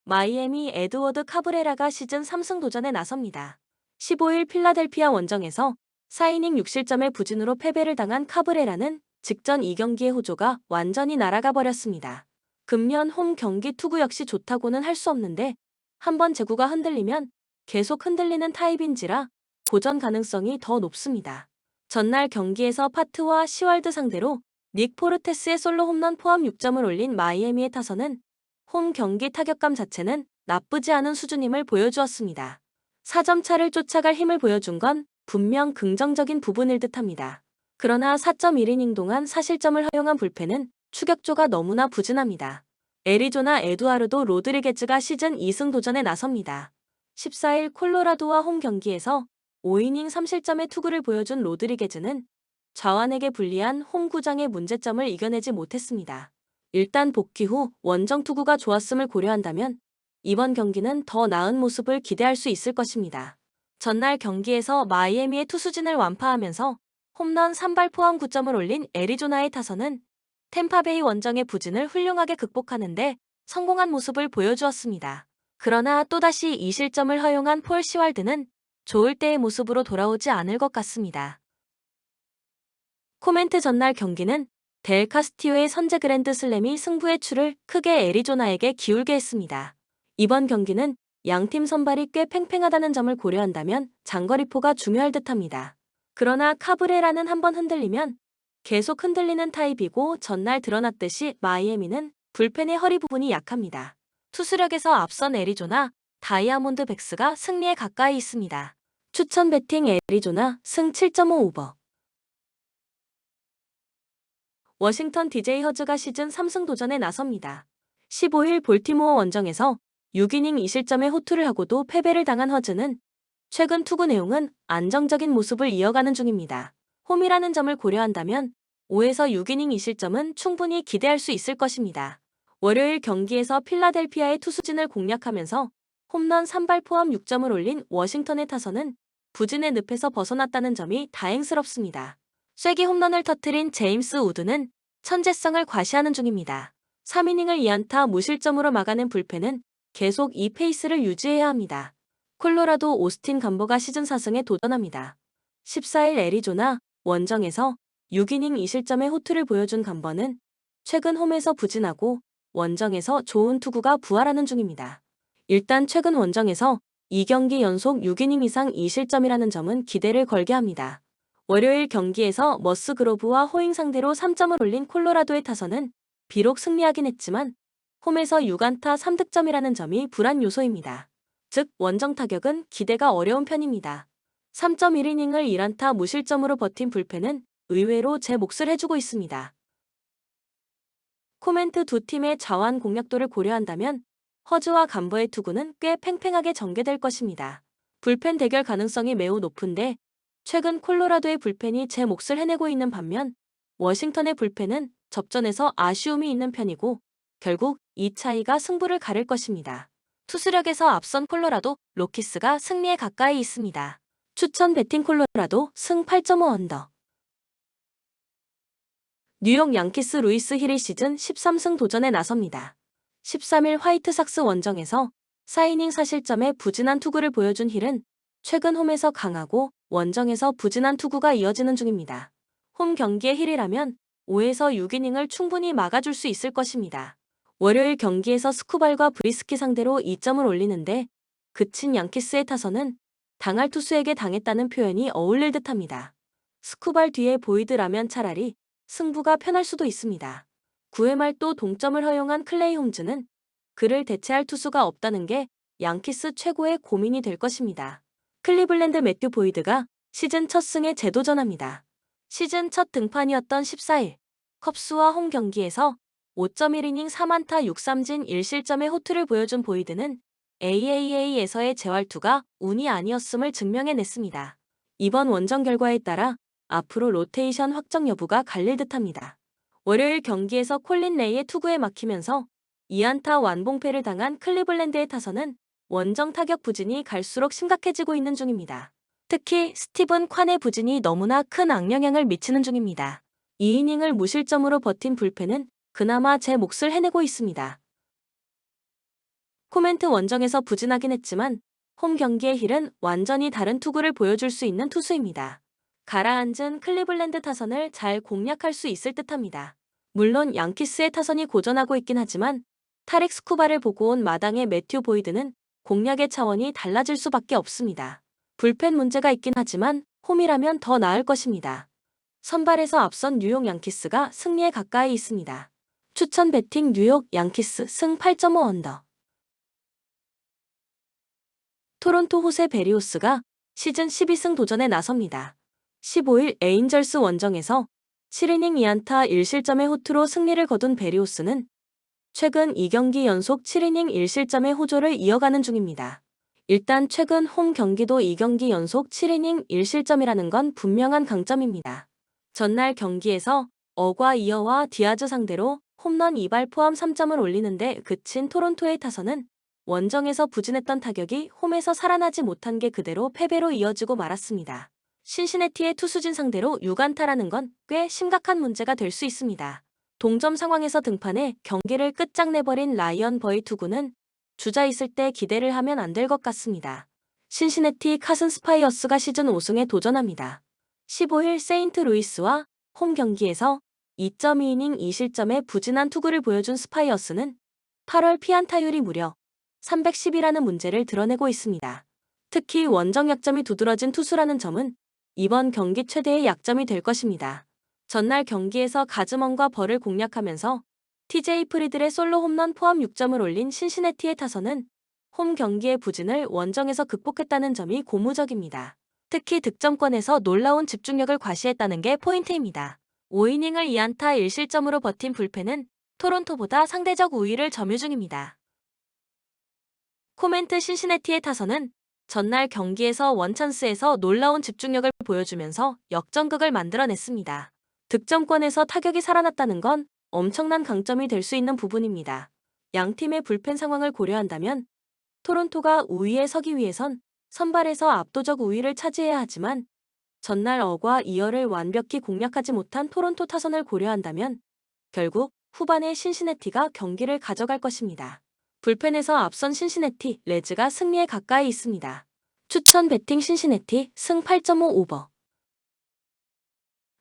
마이애미 에드워드 카브레라가 시즌 3승 도전에 나섭니다. 15일 필라델피아 원정에서 4이닝 6실점의 부진으로 패배를 당한 카브레라는 직전 2경기의 호조가 완전히 날아가 버렸습니다. 금년 홈 경기 투구 역시 좋다고는 할 수 없는데 한번 제구가 흔들리면 계속 흔들리는 타입인지라 고전 가능성이 더 높습니다. 전날 경기에서 파트와 시왈드 상대로 닉 포르테스의 솔로 홈런 포함 6점을 올린 마이애미의 타선은 홈 경기 타격감 자체는 나쁘지 않은 수준임을 보여주었습니다. 4점 차를 쫓아갈 힘을 보여준 건 분명 긍정적인 부분일 듯합니다. 그러나 4.1이닝 동안 4실점을 허용한 불펜은 추격조가 너무나 부진합니다. 애리조나 에두아르도 로드리게즈가 시즌 2승 도전에 나섭니다. 14일 콜로라도와 홈 경기에서 5이닝 3실점의 투구를 보여준 로드리게즈는 좌완에게 불리한 홈 구장의 문제점을 이겨내지 못했습니다. 일단 복귀 후 원정 투구가 좋았음을 고려한다면 이번 경기는 더 나은 모습을 기대할 수 있을 것입니다. 전날 경기에서 마이애미의 투수진을 완파하면서 홈런 3발 포함 9점을 올린 애리조나의 타선은 템파베이 원정의 부진을 훌륭하게 극복하는데 성공한 모습을 보여주었습니다. 그러나 또다시 2실점을 허용한 폴 시왈드는 좋을 때의 모습으로 돌아오지 않을 것 같습니다. 코멘트 전날 경기는 델 카스티오의 선제 그랜드 슬램이 승부의 추를 크게 애리조나에게 기울게 했습니다. 이번 경기는 양팀 선발이 꽤 팽팽하다는 점을 고려한다면 장거리포가 중요할 듯합니다. 그러나 카브레라는 한번 흔들리면 계속 흔들리는 타입이고 전날 드러났듯이 마이애미는 불펜의 허리 부분이 약합니다. 투수력에서 앞선 애리조나, 다이아몬드 백스가 승리에 가까이 있습니다. 추천 배팅 애리조나 승 7.5 오버. 워싱턴 DJ 허즈가 시즌 3승 도전에 나섭니다. 15일 볼티모어 원정에서 6이닝 2실점의 호투를 하고도 패배를 당한 허즈는 최근 투구 내용은 안정적인 모습을 이어가는 중입니다. 홈이라는 점을 고려한다면 5에서 6이닝 2실점은 충분히 기대할 수 있을 것입니다. 월요일 경기에서 필라델피아의 투수진을 공략하면서 홈런 3발 포함 6점을 올린 워싱턴의 타선은 부진의 늪에서 벗어났다는 점이 다행스럽습니다. 쐐기 홈런을 터뜨린 제임스 우드는 천재성을 과시하는 중입니다. 3이닝을 2안타 무실점으로 막아낸 불펜은 계속 이 페이스를 유지해야 합니다. 콜로라도 오스틴 감버가 시즌 4승에 도전합니다. 14일 애리조나 원정에서 6이닝 2실점의 호투를 보여준 감버는 최근 홈에서 부진하고 원정에서 좋은 투구가 부활하는 중입니다. 일단 최근 원정에서 2경기 연속 6이닝 이상 2실점이라는 점은 기대를 걸게 합니다. 월요일 경기에서 머스그로브와 호잉 상대로 3점을 올린 콜로라도의 타선은 비록 승리하긴 했지만 홈에서 6안타 3득점이라는 점이 불안 요소입니다. 즉 원정 타격은 기대가 어려운 편입니다. 3.1이닝을 1안타 무실점으로 버틴 불펜은 의외로 제 몫을 해주고 있습니다. 코멘트 두 팀의 좌완 공략도를 고려한다면 허즈와 감버의 투구는 꽤 팽팽하게 전개될 것입니다. 불펜 대결 가능성이 매우 높은데 최근 콜로라도의 불펜이 제 몫을 해내고 있는 반면 워싱턴의 불펜은 접전에서 아쉬움이 있는 편이고 결국 이 차이가 승부를 가를 것입니다. 투수력에서 앞선 콜로라도 로키스가 승리에 가까이 있습니다. 추천 배팅 콜로라도 승 8.5 언더. 뉴욕 양키스 루이스 힐이 시즌 13승 도전에 나섭니다. 13일 화이트삭스 원정에서 4이닝 4실점의 부진한 투구를 보여준 힐은 최근 홈에서 강하고 원정에서 부진한 투구가 이어지는 중입니다. 홈 경기의 힐이라면 5에서 6이닝을 충분히 막아줄 수 있을 것입니다. 월요일 경기에서 스쿠발과 브리스키 상대로 2점을 올리는데 그친 양키스의 타선은 당할 투수에게 당했다는 표현이 어울릴 듯합니다. 스쿠발 뒤에 보이드라면 차라리 승부가 편할 수도 있습니다. 9회 말 또 동점을 허용한 클레이 홈즈는 그를 대체할 투수가 없다는 게 양키스 최고의 고민이 될 것입니다. 클리블랜드 매튜 보이드가 시즌 첫 승에 재도전합니다. 시즌 첫 등판이었던 14일 컵스와 홈 경기에서 5.1이닝 3안타 6삼진 1실점의 호투를 보여준 보이드는 AAA에서의 재활투가 운이 아니었음을 증명해냈습니다. 이번 원정 결과에 따라 앞으로 로테이션 확정 여부가 갈릴 듯합니다. 월요일 경기에서 콜린 레이의 투구에 막히면서 2안타 완봉패를 당한 클리블랜드의 타선은 원정 타격 부진이 갈수록 심각해지고 있는 중입니다. 특히 스티븐 콴의 부진이 너무나 큰 악영향을 미치는 중입니다. 2이닝을 무실점으로 버틴 불펜은 그나마 제 몫을 해내고 있습니다. 코멘트 원정에서 부진하긴 했지만 홈 경기의 힐은 완전히 다른 투구를 보여줄 수 있는 투수입니다. 가라앉은 클리블랜드 타선을 잘 공략할 수 있을 듯합니다. 물론 양키스의 타선이 고전하고 있긴 하지만 타릭 스쿠바를 보고 온 마당의 매튜 보이드는 공략의 차원이 달라질 수밖에 없습니다. 불펜 문제가 있긴 하지만 홈이라면 더 나을 것입니다. 선발에서 앞선 뉴욕 양키스가 승리에 가까이 있습니다. 추천 배팅 뉴욕 양키스 승 8.5 언더. 토론토 호세 베리오스가 시즌 12승 도전에 나섭니다. 15일 에인절스 원정에서 7이닝 2안타 1실점의 호투로 승리를 거둔 베리오스는 최근 2경기 연속 7이닝 1실점의 호조를 이어가는 중입니다. 일단 최근 홈 경기도 2경기 연속 7이닝 1실점이라는 건 분명한 강점입니다. 전날 경기에서 어과 이어와 디아즈 상대로 홈런 2발 포함 3점을 올리는데 그친 토론토의 타선은 원정에서 부진했던 타격이 홈에서 살아나지 못한 게 그대로 패배로 이어지고 말았습니다. 신시내티의 투수진 상대로 6안타라는 건 꽤 심각한 문제가 될 수 있습니다. 동점 상황에서 등판해 경기를 끝장내버린 라이언 버이 투구는 주자 있을 때 기대를 하면 안 될 것 같습니다. 신시내티 카슨 스파이어스가 시즌 5승에 도전합니다. 15일 세인트루이스와 홈 경기에서 2.2이닝 2실점의 부진한 투구를 보여준 스파이어스는 8월 피안타율이 무려 310이라는 문제를 드러내고 있습니다. 특히 원정 약점이 두드러진 투수라는 점은 이번 경기 최대의 약점이 될 것입니다. 전날 경기에서 가즈먼과 벌을 공략하면서 TJ 프리들의 솔로 홈런 포함 6점을 올린 신시내티의 타선은 홈 경기의 부진을 원정에서 극복했다는 점이 고무적입니다. 특히 득점권에서 놀라운 집중력을 과시했다는 게 포인트입니다. 5이닝을 2안타 1실점으로 버틴 불펜은 토론토보다 상대적 우위를 점유 중입니다. 코멘트 신시내티의 타선은 전날 경기에서 원찬스에서 놀라운 집중력을 보여주면서 역전극을 만들어냈습니다. 득점권에서 타격이 살아났다는 건 엄청난 강점이 될 수 있는 부분입니다. 양팀의 불펜 상황을 고려한다면 토론토가 우위에 서기 위해선 선발에서 압도적 우위를 차지해야 하지만 전날 어과 이어를 완벽히 공략하지 못한 토론토 타선을 고려한다면 결국 후반에 신시내티가 경기를 가져갈 것입니다. 불펜에서 앞선 신시내티 레즈가 승리에 가까이 있습니다. 추천 배팅 신시내티 승 8.5 오버.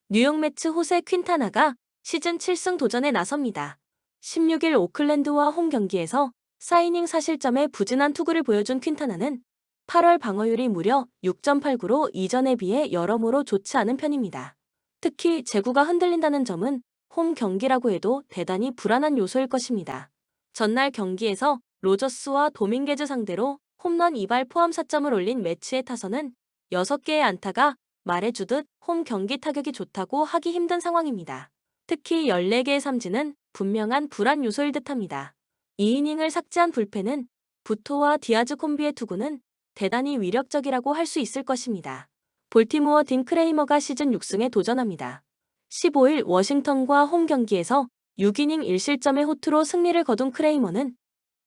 뉴욕 매츠 호세 퀸타나가 시즌 7승 도전에 나섭니다. 16일 오클랜드와 홈 경기에서 4이닝 4실점의 부진한 투구를 보여준 퀸타나는 8월 방어율이 무려 6.89로 이전에 비해 여러모로 좋지 않은 편입니다. 특히 제구가 흔들린다는 점은 홈 경기라고 해도 대단히 불안한 요소일 것입니다. 전날 경기에서 로저스와 도밍게즈 상대로 홈런 2발 포함 4점을 올린 매치의 타선은 6개의 안타가 말해주듯 홈 경기 타격이 좋다고 하기 힘든 상황입니다. 특히 14개의 삼진은 분명한 불안 요소일 듯합니다. 2이닝을 삭제한 불펜은 부토와 디아즈 콤비의 투구는 대단히 위력적이라고 할 수 있을 것입니다. 볼티모어 딘 크레이머가 시즌 6승에 도전합니다. 15일 워싱턴과 홈 경기에서 6이닝 1실점의 호투로 승리를 거둔 크레이머는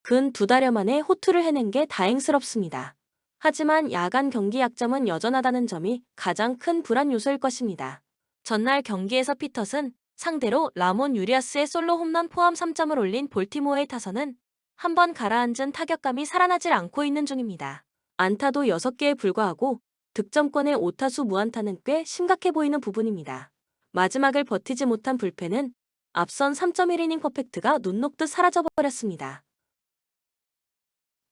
근 2달여 만에 호투를 해낸 게 다행스럽습니다. 하지만 야간 경기 약점은 여전하다는 점이 가장 큰 불안 요소일 것입니다. 전날 경기에서 피터슨 상대로 라몬 유리아스의 솔로 홈런 포함 3점을 올린 볼티모어의 타선은 한번 가라앉은 타격감이 살아나질 않고 있는 중입니다. 안타도 6개에 불과하고 득점권의 5타수 무안타는 꽤 심각해 보이는 부분입니다. 마지막을 버티지 못한 불펜은 앞선 3.1이닝 퍼펙트가 눈 녹듯 사라져버렸습니다.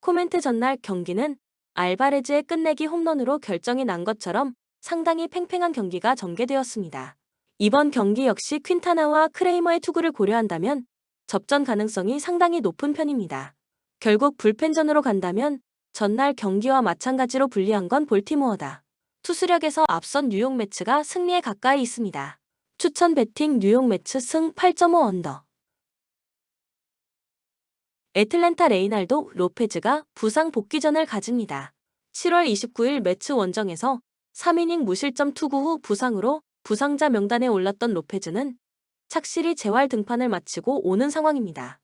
코멘트 전날 경기는 알바레즈의 끝내기 홈런으로 결정이 난 것처럼 상당히 팽팽한 경기가 전개되었습니다. 이번 경기 역시 퀸타나와 크레이머의 투구를 고려한다면 접전 가능성이 상당히 높은 편입니다. 결국 불펜전으로 간다면 전날 경기와 마찬가지로 불리한 건 볼티모어다. 투수력에서 앞선 뉴욕 매츠가 승리에 가까이 있습니다. 추천 배팅 뉴욕 매츠 승 8.5 언더. 애틀랜타 레이날도 로페즈가 부상 복귀전을 가집니다. 7월 29일 매츠 원정에서 3이닝 무실점 투구 후 부상으로 부상자 명단에 올랐던 로페즈는 착실히 재활 등판을 마치고 오는 상황입니다.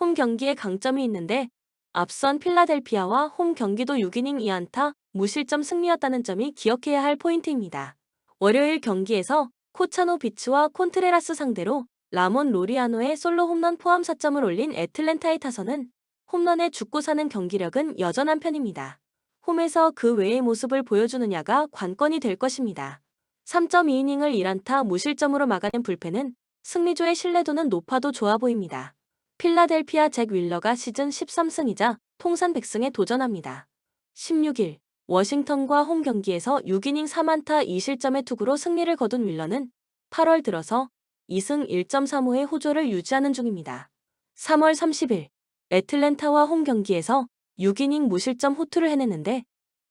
홈 경기에 강점이 있는데 앞선 필라델피아와 홈 경기도 6이닝 2안타 무실점 승리였다는 점이 기억해야 할 포인트입니다. 월요일 경기에서 코차노 비츠와 콘트레라스 상대로 라몬 로리아노의 솔로 홈런 포함 4점을 올린 애틀랜타의 타선은 홈런에 죽고 사는 경기력은 여전한 편입니다. 홈에서 그 외의 모습을 보여주느냐가 관건이 될 것입니다. 3.2이닝을 1안타 무실점으로 막아낸 불펜은 승리조의 신뢰도는 높아도 좋아 보입니다. 필라델피아 잭 윌러가 시즌 13승이자 통산 100승에 도전합니다. 16일 워싱턴과 홈 경기에서 6이닝 3안타 2실점의 투구로 승리를 거둔 윌러는 8월 들어서 2승 1.35의 호조를 유지하는 중입니다. 3월 30일 애틀랜타와 홈 경기에서 6이닝 무실점 호투를 해냈는데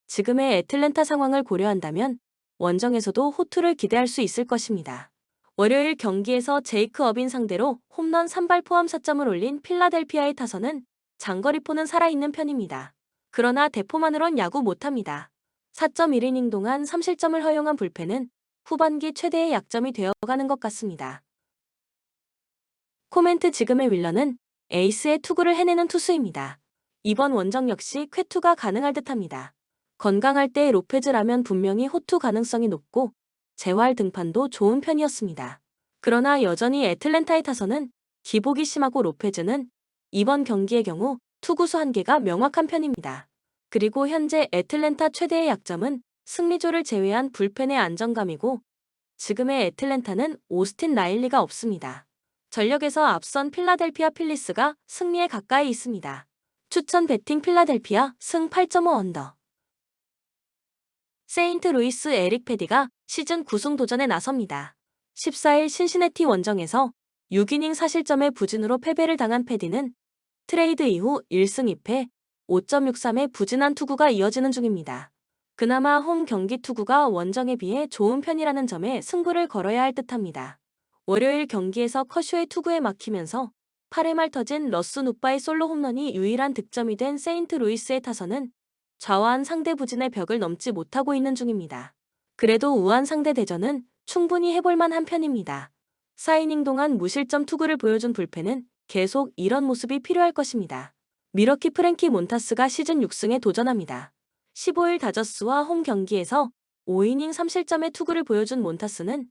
지금의 애틀랜타 상황을 고려한다면 원정에서도 호투를 기대할 수 있을 것입니다. 월요일 경기에서 제이크 어빈 상대로 홈런 3발 포함 4점을 올린 필라델피아의 타선은 장거리포는 살아있는 편입니다. 그러나 대포만으론 야구 못합니다. 4.1이닝 동안 3실점을 허용한 불펜은 후반기 최대의 약점이 되어가는 것 같습니다. 코멘트 지금의 윌러는 에이스의 투구를 해내는 투수입니다. 이번 원정 역시 쾌투가 가능할 듯합니다. 건강할 때 로페즈라면 분명히 호투 가능성이 높고 재활 등판도 좋은 편이었습니다. 그러나 여전히 애틀랜타의 타선은 기복이 심하고 로페즈는 이번 경기의 경우 투구수 한계가 명확한 편입니다. 그리고 현재 애틀랜타 최대의 약점은 승리조를 제외한 불펜의 안정감이고 지금의 애틀랜타는 오스틴 라일리가 없습니다. 전력에서 앞선 필라델피아 필리스가 승리에 가까이 있습니다. 추천 배팅 필라델피아 승 8.5 언더. 세인트루이스 에릭 패디가 시즌 9승 도전에 나섭니다. 14일 신시내티 원정에서 6이닝 4실점의 부진으로 패배를 당한 패디는 트레이드 이후 1승 2패 5.63의 부진한 투구가 이어지는 중입니다. 그나마 홈 경기 투구가 원정에 비해 좋은 편이라는 점에 승부를 걸어야 할 듯합니다. 월요일 경기에서 커쇼의 투구에 막히면서 8회 말 터진 러스 누빠의 솔로 홈런이 유일한 득점이 된 세인트루이스의 타선은 좌완 상대 부진의 벽을 넘지 못하고 있는 중입니다. 그래도 우한 상대 대전은 충분히 해볼만 한 편입니다. 4이닝 동안 무실점 투구를 보여준 불펜은 계속 이런 모습이 필요할 것입니다. 미러키 프랭키 몬타스가 시즌 6승에 도전합니다. 15일 다저스와 홈 경기에서 5이닝 3실점의 투구를 보여준 몬타스는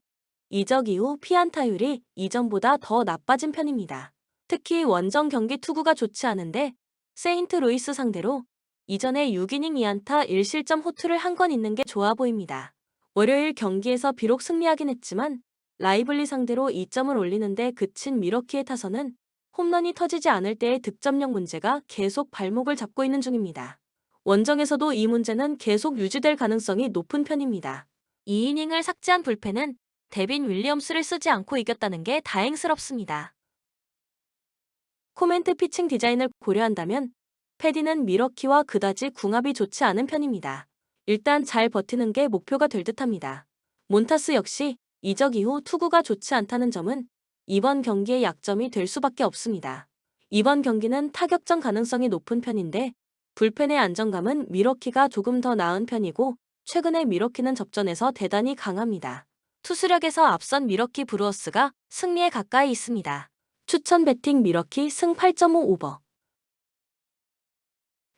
이적 이후 피안타율이 이전보다 더 나빠진 편입니다. 특히 원정 경기 투구가 좋지 않은데 세인트루이스 상대로 이전에 6이닝 2안타 1실점 호투를 한 건 있는 게 좋아 보입니다. 월요일 경기에서 비록 승리하긴 했지만 라이블리 상대로 2점을 올리는데 그친 미러키의 타선은 홈런이 터지지 않을 때의 득점력 문제가 계속 발목을 잡고 있는 중입니다. 원정에서도 이 문제는 계속 유지될 가능성이 높은 편입니다. 2이닝을 삭제한 불펜은 데빈 윌리엄스를 쓰지 않고 이겼다는 게 다행스럽습니다. 코멘트 피칭 디자인을 고려한다면 패디는 미러키와 그다지 궁합이 좋지 않은 편입니다. 일단 잘 버티는 게 목표가 될 듯합니다. 몬타스 역시 이적 이후 투구가 좋지 않다는 점은 이번 경기의 약점이 될 수밖에 없습니다. 이번 경기는 타격전 가능성이 높은 편인데 불펜의 안정감은 미러키가 조금 더 나은 편이고 최근에 미러키는 접전에서 대단히 강합니다. 투수력에서 앞선 미러키 브루어스가 승리에 가까이 있습니다. 추천 배팅 미러키 승 8.5 오버.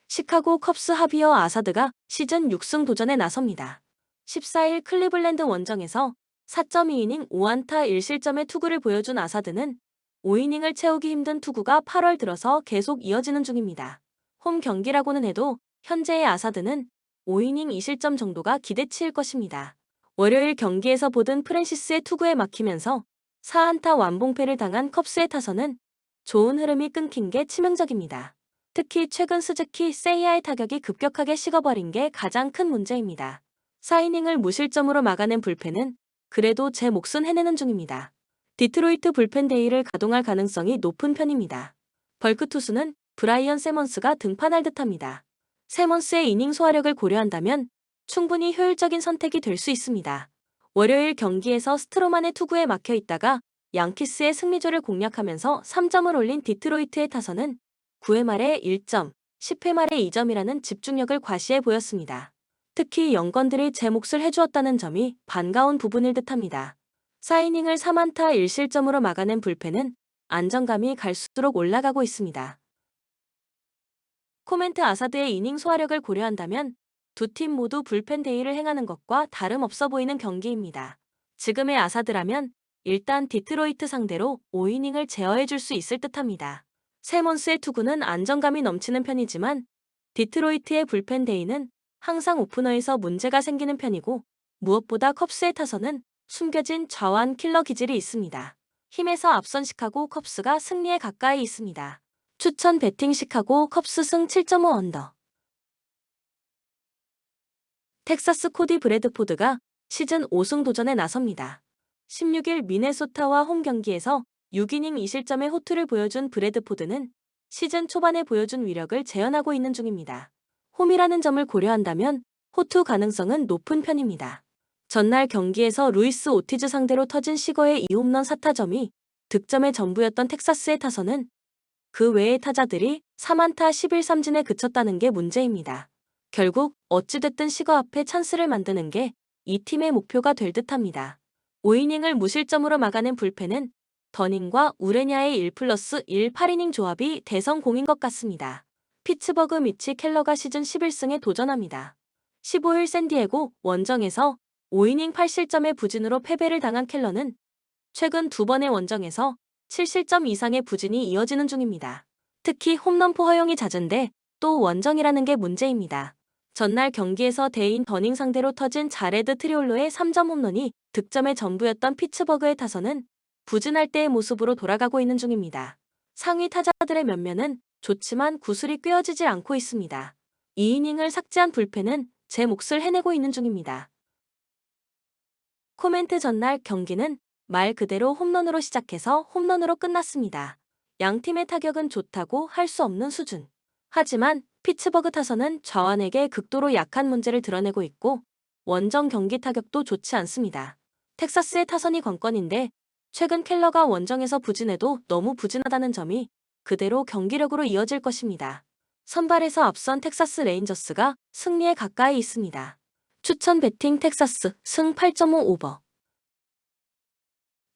시카고 컵스 하비어 아사드가 시즌 6승 도전에 나섭니다. 14일 클리블랜드 원정에서 4.2이닝 5안타 1실점의 투구를 보여준 아사드는 5이닝을 채우기 힘든 투구가 8월 들어서 계속 이어지는 중입니다. 홈 경기라고는 해도 현재의 아사드는 5이닝 2실점 정도가 기대치일 것입니다. 월요일 경기에서 보던 프랜시스의 투구에 막히면서 4안타 완봉패를 당한 컵스의 타선은 좋은 흐름이 끊긴 게 치명적입니다. 특히 최근 스즈키 세이아의 타격이 급격하게 식어버린 게 가장 큰 문제입니다. 4이닝을 무실점으로 막아낸 불펜은 그래도 제 몫은 해내는 중입니다. 디트로이트 불펜 데이를 가동할 가능성이 높은 편입니다. 벌크 투수는 브라이언 세먼스가 등판할 듯합니다. 세먼스의 이닝 소화력을 고려한다면 충분히 효율적인 선택이 될 수 있습니다. 월요일 경기에서 스트로만의 투구에 막혀 있다가 양키스의 승리조를 공략하면서 3점을 올린 디트로이트의 타선은 9회 말에 1점, 10회 말에 2점이라는 집중력을 과시해 보였습니다. 특히 영건들이 제 몫을 해주었다는 점이 반가운 부분일 듯합니다. 4이닝을 3안타 1실점으로 막아낸 불펜은 안정감이 갈수록 올라가고 있습니다. 코멘트 아사드의 이닝 소화력을 고려한다면 두 팀 모두 불펜 데이를 행하는 것과 다름없어 보이는 경기입니다. 지금의 아사드라면 일단 디트로이트 상대로 5이닝을 제어해 줄 수 있을 듯합니다. 세몬스의 투구는 안정감이 넘치는 편이지만 디트로이트의 불펜 데이는 항상 오프너에서 문제가 생기는 편이고 무엇보다 컵스의 타선은 숨겨진 좌완 킬러 기질이 있습니다. 힘에서 앞선 시카고 컵스가 승리에 가까이 있습니다. 추천 배팅 시카고 컵스 승 7.5 언더. 텍사스 코디 브래드포드가 시즌 5승 도전에 나섭니다. 16일 미네소타와 홈 경기에서 6이닝 2실점의 호투를 보여준 브래드포드는 시즌 초반에 보여준 위력을 재현하고 있는 중입니다. 홈이라는 점을 고려한다면 호투 가능성은 높은 편입니다. 전날 경기에서 루이스 오티즈 상대로 터진 시거의 2홈런 4타점이 득점의 전부였던 텍사스의 타선은 그 외의 타자들이 3안타 11삼진에 그쳤다는 게 문제입니다. 결국 어찌됐든 시거 앞에 찬스를 만드는 게 이 팀의 목표가 될 듯합니다. 5이닝을 무실점으로 막아낸 불펜은 더닝과 우레냐의 1+1 8이닝 조합이 대성공인 것 같습니다. 피츠버그 미치 켈러가 시즌 11승에 도전합니다. 15일 샌디에고 원정에서 5이닝 8실점의 부진으로 패배를 당한 켈러는 최근 2번의 원정에서 7실점 이상의 부진이 이어지는 중입니다. 특히 홈런포 허용이 잦은데 또 원정이라는 게 문제입니다. 전날 경기에서 대인 더닝 상대로 터진 자레드 트리올로의 3점 홈런이 득점의 전부였던 피츠버그의 타선은 부진할 때의 모습으로 돌아가고 있는 중입니다. 상위 타자들의 면면은 좋지만 구슬이 꿰어지질 않고 있습니다. 2이닝을 삭제한 불펜은 제 몫을 해내고 있는 중입니다. 코멘트 전날 경기는 말 그대로 홈런으로 시작해서 홈런으로 끝났습니다. 양 팀의 타격은 좋다고 할 수 없는 수준. 하지만 피츠버그 타선은 좌완에게 극도로 약한 문제를 드러내고 있고 원정 경기 타격도 좋지 않습니다. 텍사스의 타선이 관건인데 최근 켈러가 원정에서 부진해도 너무 부진하다는 점이 그대로 경기력으로 이어질 것입니다. 선발에서 앞선 텍사스 레인저스가 승리에 가까이 있습니다. 추천 배팅 텍사스 승 8.5 오버.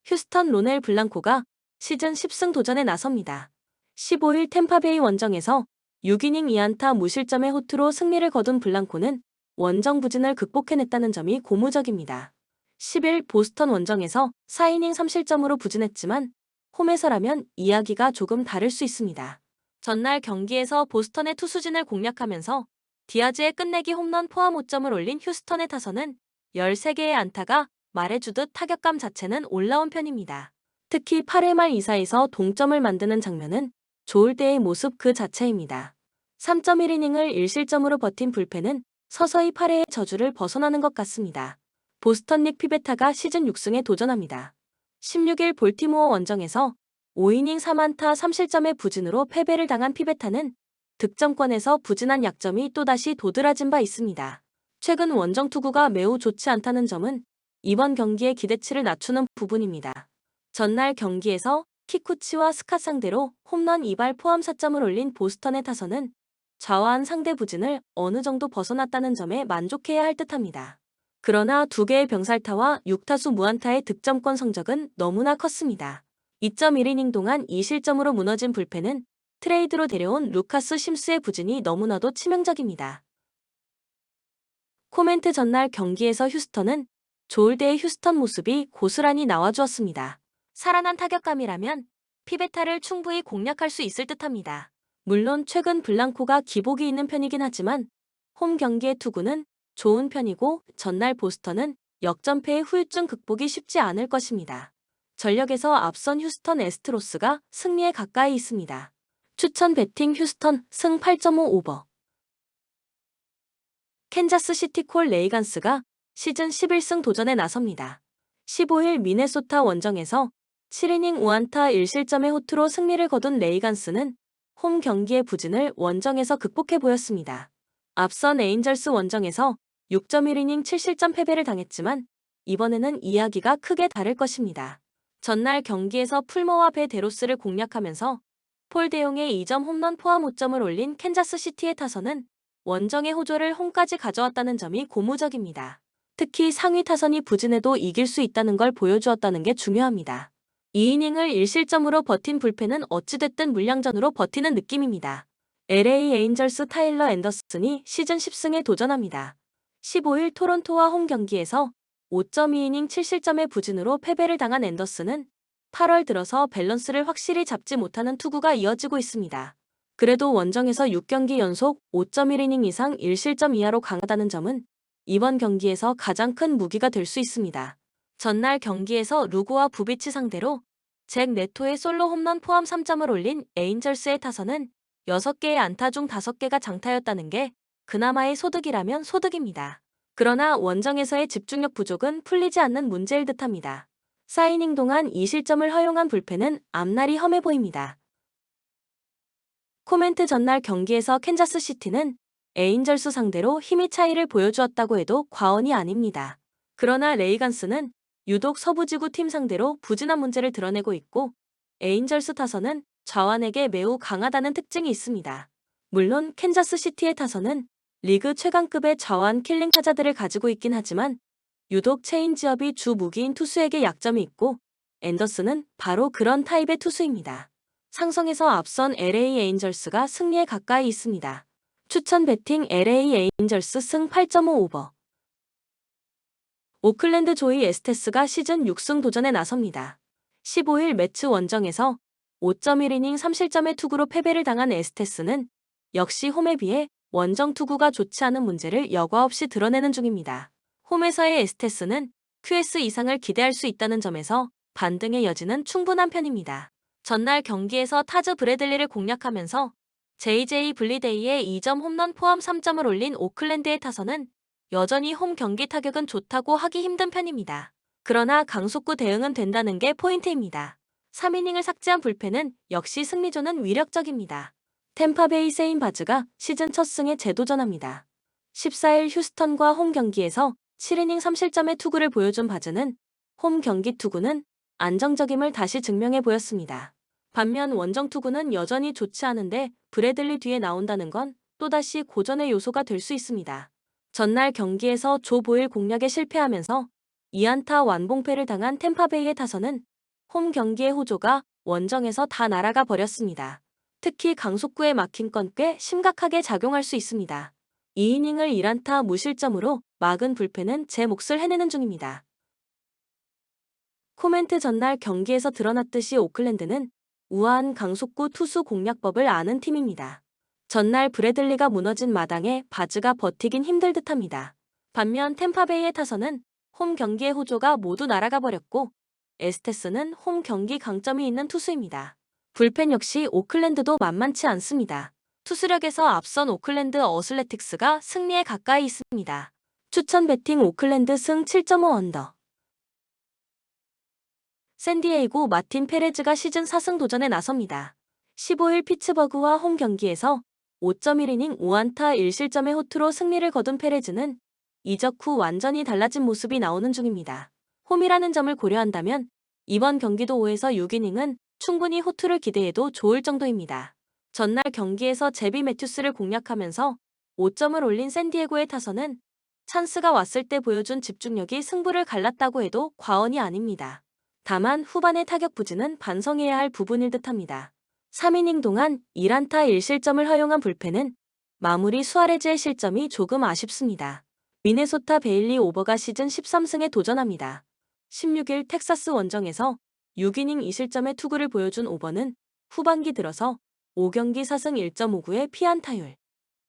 휴스턴 로넬 블랑코가 시즌 10승 도전에 나섭니다. 15일 템파베이 원정에서 6이닝 2안타 무실점의 호투로 승리를 거둔 블랑코는 원정 부진을 극복해냈다는 점이 고무적입니다. 10일 보스턴 원정에서 4이닝 3실점으로 부진했지만 홈에서라면 이야기가 조금 다를 수 있습니다. 전날 경기에서 보스턴의 투수진을 공략하면서 디아즈의 끝내기 홈런 포함 5점을 올린 휴스턴의 타선은 13개의 안타가 말해주듯 타격감 자체는 올라온 편입니다. 특히 8회 말 2사에서 동점을 만드는 장면은 좋을 때의 모습 그 자체입니다. 3.1이닝을 1실점으로 버틴 불펜은 서서히 8회의 저주를 벗어나는 것 같습니다. 보스턴 닉 피베타가 시즌 6승에 도전합니다. 16일 볼티모어 원정에서 5이닝 3안타 3실점의 부진으로 패배를 당한 피베타는 득점권에서 부진한 약점이 또다시 도드라진 바 있습니다. 최근 원정 투구가 매우 좋지 않다는 점은 이번 경기의 기대치를 낮추는 부분입니다. 전날 경기에서 키쿠치와 스캇 상대로 홈런 2발 포함 4점을 올린 보스턴의 타선은 좌완 상대 부진을 어느 정도 벗어났다는 점에 만족해야 할 듯합니다. 그러나 2개의 병살타와 6타수 무안타의 득점권 성적은 너무나 컸습니다. 2.1이닝 동안 2실점으로 무너진 불펜은 트레이드로 데려온 루카스 심스의 부진이 너무나도 치명적입니다. 코멘트 전날 경기에서 휴스턴은 좋을 때의 휴스턴 모습이 고스란히 나와주었습니다. 살아난 타격감이라면 피베타를 충분히 공략할 수 있을 듯합니다. 물론 최근 블랑코가 기복이 있는 편이긴 하지만 홈 경기의 투구는 좋은 편이고 전날 보스턴은 역전패의 후유증 극복이 쉽지 않을 것입니다. 전력에서 앞선 휴스턴 애스트로스가 승리에 가까이 있습니다. 추천 배팅 휴스턴 승 8.5 오버. 캔자스 시티 콜 레이간스가 시즌 11승 도전에 나섭니다. 15일 미네소타 원정에서 7이닝 5안타 1실점의 호투로 승리를 거둔 레이간스는 홈 경기의 부진을 원정에서 극복해 보였습니다. 앞선 에인절스 원정에서 6.1이닝 7실점 패배를 당했지만 이번에는 이야기가 크게 다를 것입니다. 전날 경기에서 풀머와 베 데로스를 공략하면서 폴 대용의 2점 홈런 포함 5점을 올린 캔자스 시티의 타선은 원정의 호조를 홈까지 가져왔다는 점이 고무적입니다. 특히 상위 타선이 부진해도 이길 수 있다는 걸 보여주었다는 게 중요합니다. 2이닝을 1실점으로 버틴 불펜은 어찌됐든 물량전으로 버티는 느낌입니다. LA 에인절스 타일러 앤더슨이 시즌 10승에 도전합니다. 15일 토론토와 홈 경기에서 5.2이닝 7실점의 부진으로 패배를 당한 앤더슨은 8월 들어서 밸런스를 확실히 잡지 못하는 투구가 이어지고 있습니다. 그래도 원정에서 6경기 연속 5.1이닝 이상 1실점 이하로 강하다는 점은 이번 경기에서 가장 큰 무기가 될 수 있습니다. 전날 경기에서 루고와 부비치 상대로 잭 네토의 솔로 홈런 포함 3점을 올린 에인절스의 타선은 6개의 안타 중 5개가 장타였다는 게 그나마의 소득이라면 소득입니다. 그러나 원정에서의 집중력 부족은 풀리지 않는 문제일 듯합니다. 4이닝 동안 2실점을 허용한 불펜은 앞날이 험해 보입니다. 코멘트 전날 경기에서 캔자스시티는 에인절스 상대로 힘의 차이를 보여주었다고 해도 과언이 아닙니다. 그러나 레이간스는 유독 서부지구 팀 상대로 부진한 문제를 드러내고 있고 에인절스 타선은 좌완에게 매우 강하다는 특징이 있습니다. 물론 캔자스시티의 타선은 리그 최강급의 좌완 킬링 타자들을 가지고 있긴 하지만 유독 체인지업이 주 무기인 투수에게 약점이 있고 앤더슨은 바로 그런 타입의 투수입니다. 상성에서 앞선 LA 에인절스가 승리에 가까이 있습니다. 추천 배팅 LA 에인절스 승 8.5 오버. 오클랜드 조이 에스테스가 시즌 6승 도전에 나섭니다. 15일 매츠 원정에서 5.1이닝 3실점의 투구로 패배를 당한 에스테스는 역시 홈에 비해 원정 투구가 좋지 않은 문제를 여과 없이 드러내는 중입니다. 홈에서의 에스테스는 QS 이상을 기대할 수 있다는 점에서 반등의 여지는 충분한 편입니다. 전날 경기에서 타즈 브래들리를 공략하면서 JJ 블리데이의 2점 홈런 포함 3점을 올린 오클랜드의 타선은 여전히 홈 경기 타격은 좋다고 하기 힘든 편입니다. 그러나 강속구 대응은 된다는 게 포인트입니다. 3이닝을 삭제한 불펜은 역시 승리조는 위력적입니다. 템파베이 세인 바즈가 시즌 첫 승에 재도전합니다. 14일 휴스턴과 홈 경기에서 7이닝 3실점의 투구를 보여준 바즈는 홈 경기 투구는 안정적임을 다시 증명해 보였습니다. 반면 원정 투구는 여전히 좋지 않은데 브래들리 뒤에 나온다는 건 또다시 고전의 요소가 될 수 있습니다. 전날 경기에서 조 보일 공략에 실패하면서 2안타 완봉패를 당한 템파베이의 타선은 홈 경기의 호조가 원정에서 다 날아가 버렸습니다. 특히 강속구에 막힌 건 꽤 심각하게 작용할 수 있습니다. 2이닝을 1안타 무실점으로 막은 불펜은 제 몫을 해내는 중입니다. 코멘트 전날 경기에서 드러났듯이 오클랜드는 우아한 강속구 투수 공략법을 아는 팀입니다. 전날 브래들리가 무너진 마당에 바즈가 버티긴 힘들 듯합니다. 반면 템파베이의 타선은 홈 경기의 호조가 모두 날아가 버렸고 에스테스는 홈 경기 강점이 있는 투수입니다. 불펜 역시 오클랜드도 만만치 않습니다. 투수력에서 앞선 오클랜드 어슬레틱스가 승리에 가까이 있습니다. 추천 배팅 오클랜드 승 7.5 언더. 샌디에이고 마틴 페레즈가 시즌 4승 도전에 나섭니다. 15일 피츠버그와 홈 경기에서 5.1이닝 5안타 1실점의 호투로 승리를 거둔 페레즈는 이적 후 완전히 달라진 모습이 나오는 중입니다. 홈이라는 점을 고려한다면 이번 경기도 5에서 6이닝은 충분히 호투를 기대해도 좋을 정도입니다. 전날 경기에서 제비 매튜스를 공략하면서 5점을 올린 샌디에고의 타선은 찬스가 왔을 때 보여준 집중력이 승부를 갈랐다고 해도 과언이 아닙니다. 다만 후반의 타격 부진은 반성해야 할 부분일 듯합니다. 3이닝 동안 1안타 1실점을 허용한 불펜은 마무리 수아레즈의 실점이 조금 아쉽습니다. 미네소타 베일리 오버가 시즌 13승에 도전합니다. 16일 텍사스 원정에서 6이닝 2실점의 투구를 보여준 오버는 후반기 들어서 5경기 4승 1.59의 피안타율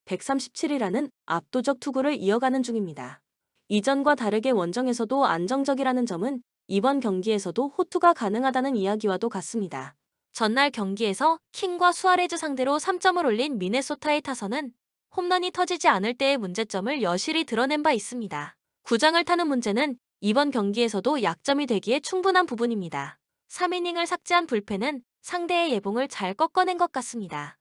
137이라는 압도적 투구를 이어가는 중입니다. 이전과 다르게 원정에서도 안정적이라는 점은 이번 경기에서도 호투가 가능하다는 이야기와도 같습니다. 전날 경기에서 킹과 수아레즈 상대로 3점을 올린 미네소타의 타선은 홈런이 터지지 않을 때의 문제점을 여실히 드러낸 바 있습니다. 구장을 타는 문제는 이번 경기에서도 약점이 되기에 충분한 부분입니다. 3이닝을 삭제한 불펜은 상대의 예봉을 잘 꺾어낸 것 같습니다.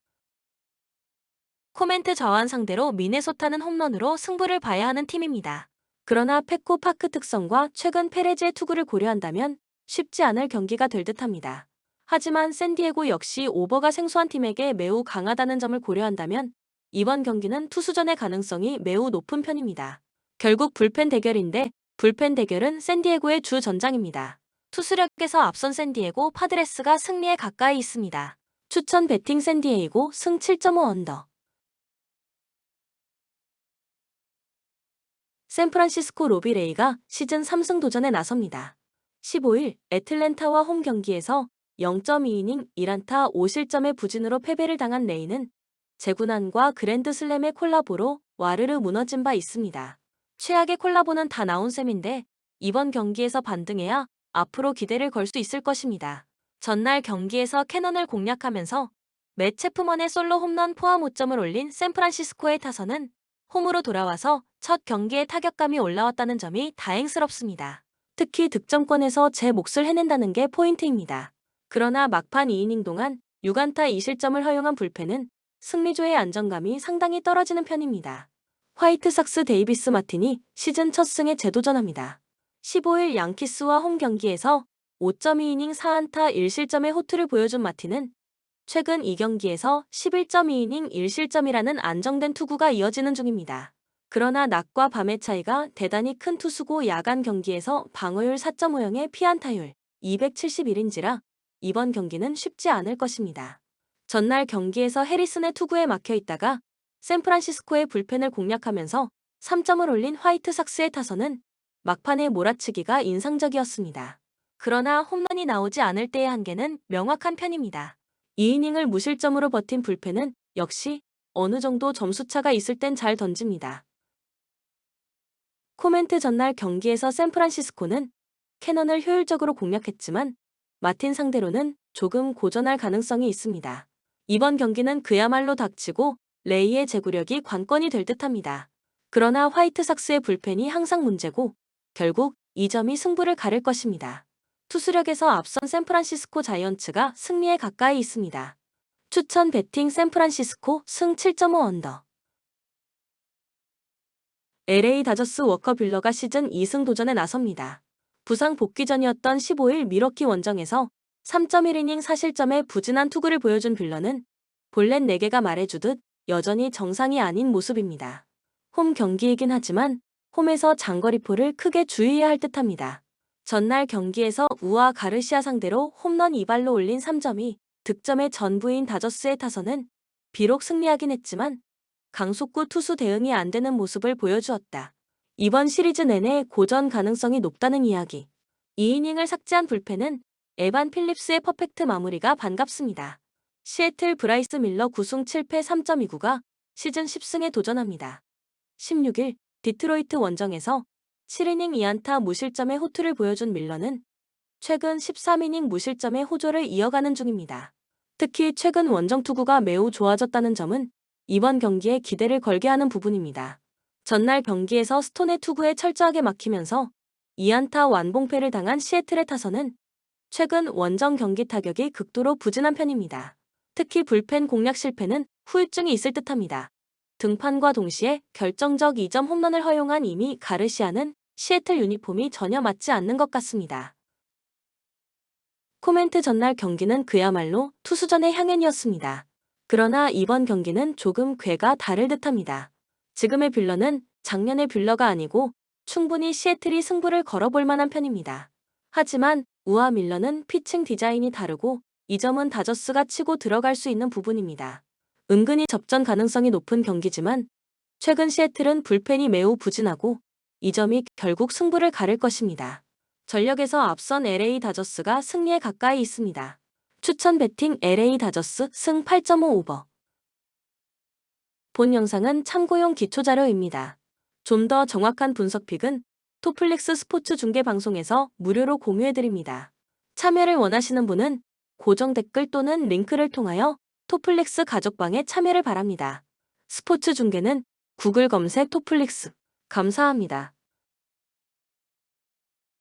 코멘트 저한 상대로 미네소타는 홈런으로 승부를 봐야 하는 팀입니다. 그러나 펫코 파크 특성과 최근 페레즈의 투구를 고려한다면 쉽지 않을 경기가 될 듯합니다. 하지만 샌디에고 역시 오버가 생소한 팀에게 매우 강하다는 점을 고려한다면 이번 경기는 투수전의 가능성이 매우 높은 편입니다. 결국 불펜 대결인데 불펜 대결은 샌디에고의 주 전장입니다. 투수력에서 앞선 샌디에고 파드레스가 승리에 가까이 있습니다. 추천 배팅 샌디에이고 승 7.5 언더. 샌프란시스코 로비레이가 시즌 3승 도전에 나섭니다. 15일 애틀랜타와 홈 경기에서 0.2이닝 1안타 5실점의 부진으로 패배를 당한 레이는 제구난과 그랜드슬램의 콜라보로 와르르 무너진 바 있습니다. 최악의 콜라보는 다 나온 셈인데 이번 경기에서 반등해야 앞으로 기대를 걸 수 있을 것입니다. 전날 경기에서 캐넌을 공략하면서 맷 체프먼의 솔로 홈런 포함 5점을 올린 샌프란시스코의 타선은 홈으로 돌아와서 첫 경기에 타격감이 올라왔다는 점이 다행스럽습니다. 특히 득점권에서 제 몫을 해낸다는 게 포인트입니다. 그러나 막판 2이닝 동안 6안타 2실점을 허용한 불펜은 승리조의 안정감이 상당히 떨어지는 편입니다. 화이트삭스 데이비스 마틴이 시즌 첫 승에 재도전합니다. 15일 양키스와 홈 경기에서 5.2이닝 4안타 1실점의 호투를 보여준 마틴은 최근 2경기에서 11.2이닝 1실점이라는 안정된 투구가 이어지는 중입니다. 그러나 낮과 밤의 차이가 대단히 큰 투수고 야간 경기에서 방어율 4.50의 피안타율 271인지라 이번 경기는 쉽지 않을 것입니다. 전날 경기에서 해리슨의 투구에 막혀 있다가 샌프란시스코의 불펜을 공략하면서 3점을 올린 화이트삭스의 타선은 막판에 몰아치기가 인상적이었습니다. 그러나 홈런이 나오지 않을 때의 한계는 명확한 편입니다. 2이닝을 무실점으로 버틴 불펜은 역시 어느 정도 점수차가 있을 땐 잘 던집니다. 코멘트 전날 경기에서 샌프란시스코는 캐넌을 효율적으로 공략했지만 마틴 상대로는 조금 고전할 가능성이 있습니다. 이번 경기는 그야말로 닥치고 레이의 제구력이 관건이 될 듯합니다. 그러나 화이트삭스의 불펜이 항상 문제고 결국 이 점이 승부를 가를 것입니다. 투수력에서 앞선 샌프란시스코 자이언츠가 승리에 가까이 있습니다. 추천 배팅 샌프란시스코 승 7.5 언더. LA 다저스 워커 뷰러가 시즌 2승 도전에 나섭니다. 부상 복귀 전이었던 15일 미러키 원정에서 3.1이닝 4실점의 부진한 투구를 보여준 뷰러는 볼넷 4개가 말해주듯 여전히 정상이 아닌 모습입니다. 홈 경기이긴 하지만 홈에서 장거리포를 크게 주의해야 할 듯합니다. 전날 경기에서 우아 가르시아 상대로 홈런 2발로 올린 3점이 득점의 전부인 다저스의 타선은 비록 승리하긴 했지만 강속구 투수 대응이 안 되는 모습을 보여주었다. 이번 시리즈 내내 고전 가능성이 높다는 이야기. 2이닝을 삭제한 불펜은 에반 필립스의 퍼펙트 마무리가 반갑습니다. 시애틀 브라이스 밀러 9승 7패 3.29가 시즌 10승에 도전합니다. 16일 디트로이트 원정에서 7이닝 2안타 무실점의 호투를 보여준 밀러는 최근 13이닝 무실점의 호조를 이어가는 중입니다. 특히 최근 원정 투구가 매우 좋아졌다는 점은 이번 경기에 기대를 걸게 하는 부분입니다. 전날 경기에서 스톤의 투구에 철저하게 막히면서 2안타 완봉패를 당한 시애틀의 타선은 최근 원정 경기 타격이 극도로 부진한 편입니다. 특히 불펜 공략 실패는 후유증이 있을 듯합니다. 등판과 동시에 결정적 2점 홈런을 허용한 이미 가르시아는 시애틀 유니폼이 전혀 맞지 않는 것 같습니다. 코멘트 전날 경기는 그야말로 투수전의 향연이었습니다. 그러나 이번 경기는 조금 궤가 다를 듯합니다. 지금의 뷰러는 작년의 뷰러가 아니고 충분히 시애틀이 승부를 걸어볼 만한 편입니다. 하지만 우아 밀러는 피칭 디자인이 다르고 이 점은 다저스가 치고 들어갈 수 있는 부분입니다. 은근히 접전 가능성이 높은 경기지만 최근 시애틀은 불펜이 매우 부진하고 이 점이 결국 승부를 가를 것입니다. 전력에서 앞선 LA 다저스가 승리에 가까이 있습니다. 추천 배팅 LA 다저스 승 8.5 오버. 본 영상은 참고용 기초자료입니다. 좀 더 정확한 분석픽은 토플릭스 스포츠 중계 방송에서 무료로 공유해드립니다. 참여를 원하시는 분은 고정 댓글 또는 링크를 통하여 토플릭스 가족방에 참여를 바랍니다. 스포츠 중계는 구글 검색 토플릭스. 감사합니다.